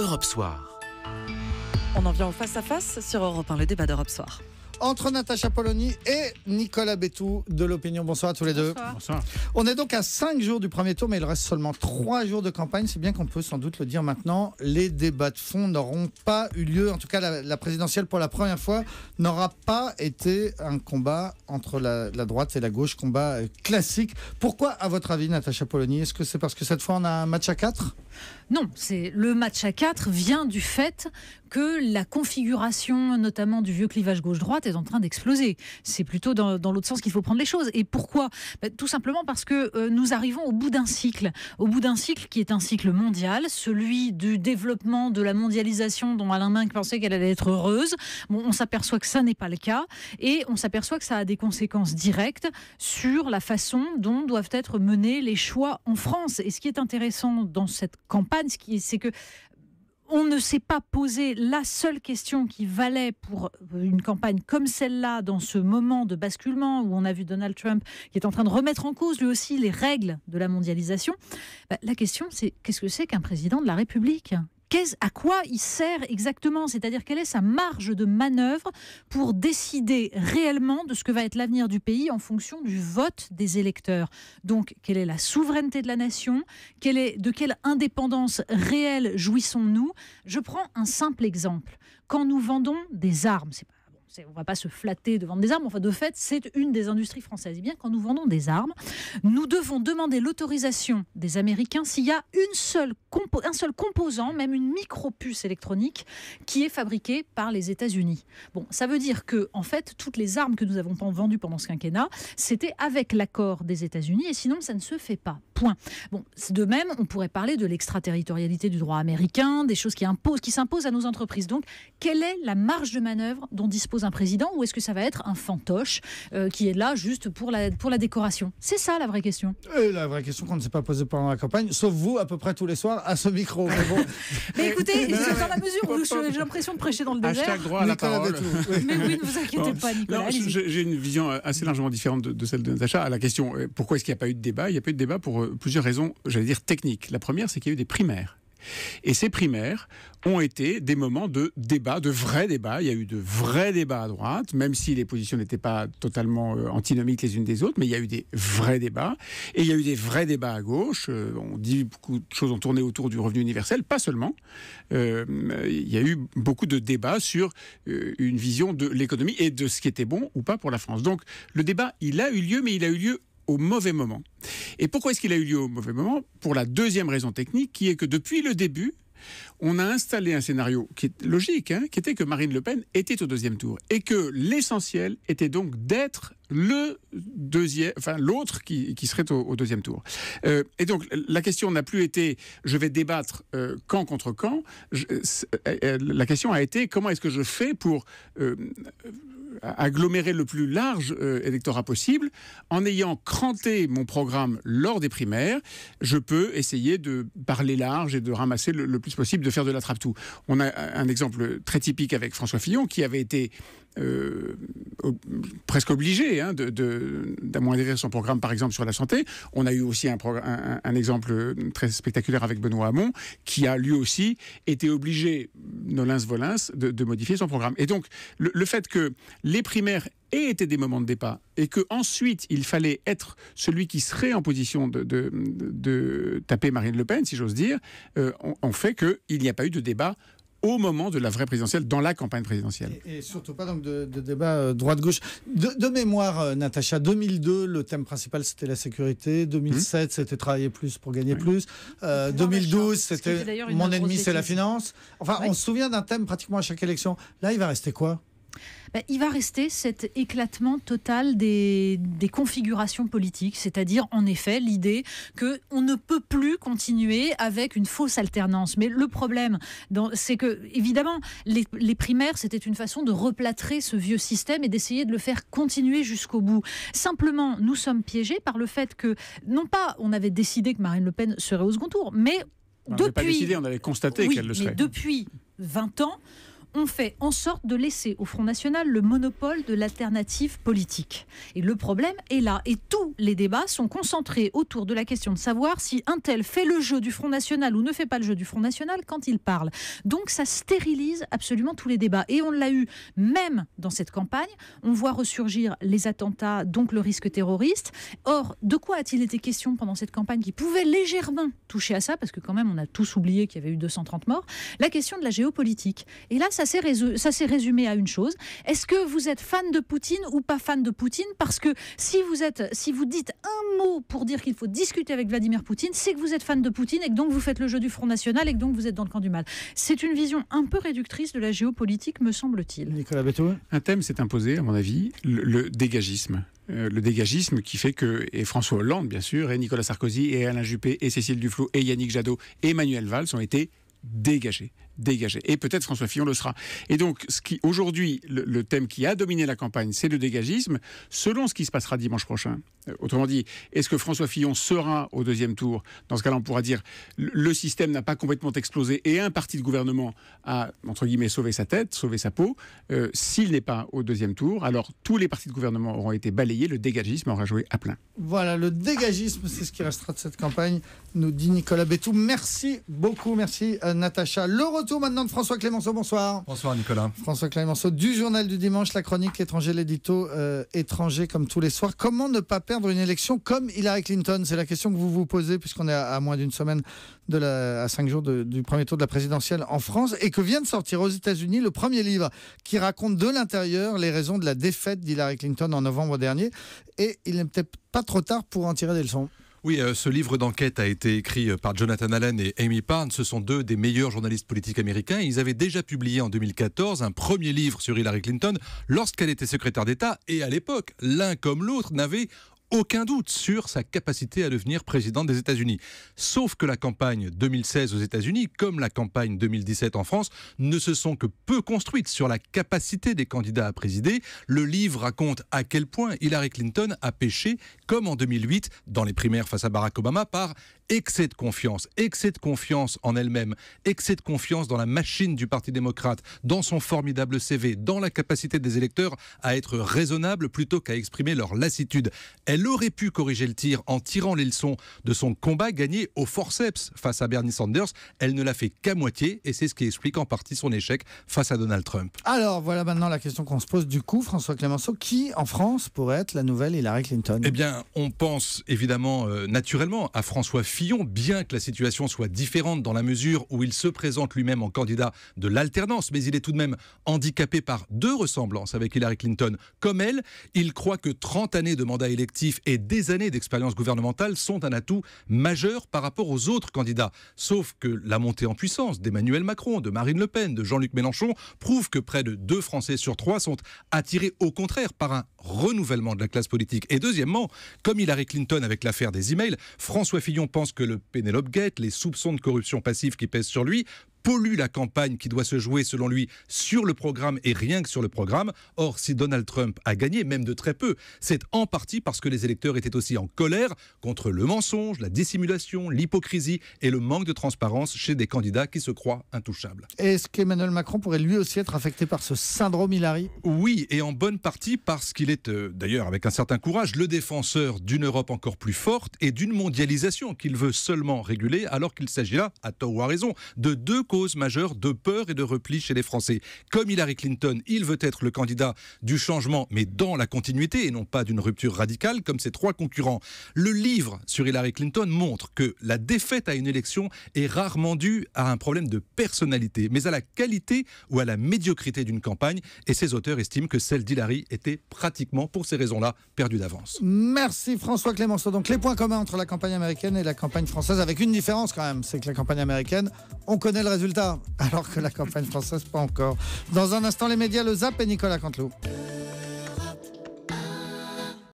Europe Soir. On en vient au face-à-face sur Europe 1, le débat d'Europe Soir. Entre Natacha Polony et Nicolas Bétou de l'Opinion. Bonsoir à tous les deux. Bonsoir. On est donc à 5 jours du premier tour, mais il reste seulement 3 jours de campagne. C'est bien qu'on peut sans doute le dire maintenant. Les débats de fond n'auront pas eu lieu. En tout cas, la présidentielle, pour la première fois, n'aura pas été un combat entre la droite et la gauche, combat classique. Pourquoi, à votre avis, Natacha Polony ? Est-ce que c'est parce que cette fois, on a un match à 4 ? Non, le match à 4 vient du fait que la configuration, notamment du vieux clivage gauche-droite, est en train d'exploser. C'est plutôt dans l'autre sens qu'il faut prendre les choses. Et pourquoi ? Tout simplement parce que nous arrivons au bout d'un cycle. Au bout d'un cycle qui est un cycle mondial, celui du développement de la mondialisation dont Alain Minc pensait qu'elle allait être heureuse. Bon, on s'aperçoit que ça n'est pas le cas. Et on s'aperçoit que ça a des conséquences directes sur la façon dont doivent être menés les choix en France. Et ce qui est intéressant dans cette campagne, c'est que on ne s'est pas posé la seule question qui valait pour une campagne comme celle-là, dans ce moment de basculement où on a vu Donald Trump qui est en train de remettre en cause lui aussi les règles de la mondialisation. La question, c'est qu'est-ce que c'est qu'un président de la République ? À quoi il sert exactement ? C'est-à-dire, quelle est sa marge de manœuvre pour décider réellement de ce que va être l'avenir du pays en fonction du vote des électeurs ? Donc, quelle est la souveraineté de la nation ? De quelle indépendance réelle jouissons-nous ? Je prends un simple exemple. Quand nous vendons des armes, on ne va pas se flatter de vendre des armes, enfin de fait, c'est une des industries françaises. Et bien, quand nous vendons des armes, nous devons demander l'autorisation des Américains s'il y a un seul composant, même une micro-puce électronique, qui est fabriquée par les États-Unis. Bon, ça veut dire que, en fait, toutes les armes que nous avons vendues pendant ce quinquennat, c'était avec l'accord des États-Unis, et sinon, ça ne se fait pas. Point. Bon, de même, on pourrait parler de l'extraterritorialité du droit américain, des choses qui s'imposent à nos entreprises. Donc, quelle est la marge de manœuvre dont dispose un président, ou est-ce que ça va être un fantoche qui est là juste pour la décoration ? C'est ça la vraie question. Et la vraie question qu'on ne s'est pas posée pendant la campagne, sauf vous, à peu près tous les soirs, à ce micro. Mais, bon. Mais écoutez, c'est dans la mesure où j'ai l'impression de prêcher dans le désert. Hashtag droit à la parole. Mais oui, ne vous inquiétez pas, Nicolas. Non, j'ai une vision assez largement différente de celle de Natacha. À la question, pourquoi est-ce qu'il n'y a pas eu de débat ? Il n'y a pas eu de débat pour plusieurs raisons, j'allais dire techniques. La première, c'est qu'il y a eu des primaires. Et ces primaires ont été des moments de débat, de vrais débats. Il y a eu de vrais débats à droite, même si les positions n'étaient pas totalement antinomiques les unes des autres, mais il y a eu des vrais débats. Et il y a eu des vrais débats à gauche. On dit beaucoup de choses ont tourné autour du revenu universel, pas seulement. Il y a eu beaucoup de débats sur une vision de l'économie et de ce qui était bon ou pas pour la France. Donc le débat, il a eu lieu, mais il a eu lieu au mauvais moment. Et pourquoi est-ce qu'il a eu lieu au mauvais moment ? Pour la deuxième raison technique, qui est que depuis le début, on a installé un scénario qui est logique, qui était que Marine Le Pen était au deuxième tour. Et que l'essentiel était donc d'être l'autre qui serait au deuxième tour. Et donc, la question n'a plus été « je vais débattre camp contre camp ». La question a été « comment est-ce que je fais pour agglomérer le plus large électorat possible ? En ayant cranté mon programme lors des primaires, je peux essayer de parler large et de ramasser le plus possible, de faire de l'attrape-tout ». On a un exemple très typique avec François Fillon, qui avait été presque obligé d'amoindrir son programme, par exemple, sur la santé. On a eu aussi un exemple très spectaculaire avec Benoît Hamon, qui a lui aussi été obligé, nolens volens, de modifier son programme. Et donc, le fait que les primaires aient été des moments de débat et qu'ensuite, il fallait être celui qui serait en position de taper Marine Le Pen, si j'ose dire, on fait qu'il n'y a pas eu de débat au moment de la vraie présidentielle, dans la campagne présidentielle. Et surtout pas donc de débat droite-gauche. De mémoire, Natacha, 2002, le thème principal, c'était la sécurité. 2007, c'était travailler plus pour gagner plus. 2012, c'était mon ennemi, c'est la finance. Enfin, on se souvient d'un thème pratiquement à chaque élection. Là, il va rester quoi ? Il va rester cet éclatement total des configurations politiques, c'est-à-dire en effet l'idée qu'on ne peut plus continuer avec une fausse alternance. Mais le problème, c'est que évidemment les primaires, c'était une façon de replâtrer ce vieux système et d'essayer de le faire continuer jusqu'au bout. Simplement, nous sommes piégés par le fait que, non pas on avait décidé que Marine Le Pen serait au second tour, mais on n'avait pas décidé, on avait constaté qu'elle le serait. Mais depuis 20 ans, on fait en sorte de laisser au Front National le monopole de l'alternative politique. Et le problème est là. Et tous les débats sont concentrés autour de la question de savoir si un tel fait le jeu du Front National ou ne fait pas le jeu du Front National quand il parle. Donc ça stérilise absolument tous les débats. Et on l'a eu même dans cette campagne. On voit ressurgir les attentats, donc le risque terroriste. Or, de quoi a-t-il été question pendant cette campagne qui pouvait légèrement toucher à ça, parce que quand même on a tous oublié qu'il y avait eu 230 morts, la question de la géopolitique. Et là, ça s'est résumé à une chose. Est-ce que vous êtes fan de Poutine ou pas fan de Poutine? Parce que si vous dites un mot pour dire qu'il faut discuter avec Vladimir Poutine, c'est que vous êtes fan de Poutine et que donc vous faites le jeu du Front National et que donc vous êtes dans le camp du mal. C'est une vision un peu réductrice de la géopolitique, me semble-t-il. Nicolas Bétou. Un thème s'est imposé, à mon avis, le dégagisme. Le dégagisme qui fait que, et François Hollande bien sûr, et Nicolas Sarkozy, et Alain Juppé, et Cécile Duflot, et Yannick Jadot, et Manuel Valls ont été dégagés. Et peut-être François Fillon le sera. Et donc, aujourd'hui, le thème qui a dominé la campagne, c'est le dégagisme, selon ce qui se passera dimanche prochain. Autrement dit, est-ce que François Fillon sera au deuxième tour? Dans ce cas-là, on pourra dire le système n'a pas complètement explosé et un parti de gouvernement a, entre guillemets, sauvé sa tête, sauvé sa peau. S'il n'est pas au deuxième tour, alors tous les partis de gouvernement auront été balayés, le dégagisme aura joué à plein. Voilà, le dégagisme, c'est ce qui restera de cette campagne, nous dit Nicolas Bétou. Merci beaucoup, merci Natacha. Le retour maintenant de François Clémenceau, bonsoir. Bonsoir Nicolas. François Clémenceau du Journal du Dimanche, la chronique étranger, l'édito étranger comme tous les soirs. Comment ne pas perdre une élection comme Hillary Clinton? C'est la question que vous vous posez puisqu'on est à moins d'une semaine, à 5 jours du premier tour de la présidentielle en France, et que vient de sortir aux États-Unis le premier livre qui raconte de l'intérieur les raisons de la défaite d'Hillary Clinton en novembre dernier. Et il n'est peut-être pas trop tard pour en tirer des leçons. Oui, ce livre d'enquête a été écrit par Jonathan Allen et Amy Parnes. Ce sont deux des meilleurs journalistes politiques américains. Ils avaient déjà publié en 2014 un premier livre sur Hillary Clinton lorsqu'elle était secrétaire d'État. Et à l'époque, l'un comme l'autre n'avait aucun doute sur sa capacité à devenir présidente des États-Unis. Sauf que la campagne 2016 aux États-Unis, comme la campagne 2017 en France, ne se sont que peu construites sur la capacité des candidats à présider. Le livre raconte à quel point Hillary Clinton a péché, comme en 2008, dans les primaires face à Barack Obama, par excès de confiance en elle-même, excès de confiance dans la machine du Parti démocrate, dans son formidable CV, dans la capacité des électeurs à être raisonnables plutôt qu'à exprimer leur lassitude. Elle aurait pu corriger le tir en tirant les leçons de son combat gagné au forceps face à Bernie Sanders. Elle ne l'a fait qu'à moitié et c'est ce qui explique en partie son échec face à Donald Trump. Alors voilà maintenant la question qu'on se pose du coup, François Clémenceau, qui en France pourrait être la nouvelle Hillary Clinton? Eh bien, on pense évidemment naturellement à François Fillon, bien que la situation soit différente dans la mesure où il se présente lui-même en candidat de l'alternance, mais il est tout de même handicapé par deux ressemblances avec Hillary Clinton. Comme elle, il croit que 30 années de mandat électif et des années d'expérience gouvernementale sont un atout majeur par rapport aux autres candidats. Sauf que la montée en puissance d'Emmanuel Macron, de Marine Le Pen, de Jean-Luc Mélenchon prouve que près de 2 Français sur 3 sont attirés au contraire par un renouvellement de la classe politique. Et deuxièmement, comme Hillary Clinton avec l'affaire des emails, François Fillon pense que le Penelope Gate, les soupçons de corruption passive qui pèsent sur lui, pollue la campagne qui doit se jouer, selon lui, sur le programme et rien que sur le programme. Or, si Donald Trump a gagné, même de très peu, c'est en partie parce que les électeurs étaient aussi en colère contre le mensonge, la dissimulation, l'hypocrisie et le manque de transparence chez des candidats qui se croient intouchables. Est-ce qu'Emmanuel Macron pourrait lui aussi être affecté par ce syndrome Hillary? Oui, et en bonne partie parce qu'il est, d'ailleurs avec un certain courage, le défenseur d'une Europe encore plus forte et d'une mondialisation qu'il veut seulement réguler, alors qu'il s'agit là, à tort ou à raison, de deux cause majeure de peur et de repli chez les Français. Comme Hillary Clinton, il veut être le candidat du changement, mais dans la continuité et non pas d'une rupture radicale, comme ses 3 concurrents. Le livre sur Hillary Clinton montre que la défaite à une élection est rarement due à un problème de personnalité, mais à la qualité ou à la médiocrité d'une campagne, et ses auteurs estiment que celle d'Hillary était pratiquement, pour ces raisons-là, perdue d'avance. Merci François Clémenceau. Donc les points communs entre la campagne américaine et la campagne française, avec une différence quand même, c'est que la campagne américaine, on connaît le résultat, alors que la campagne française, pas encore. Dans un instant, les médias, le ZAP et Nicolas Canteloup.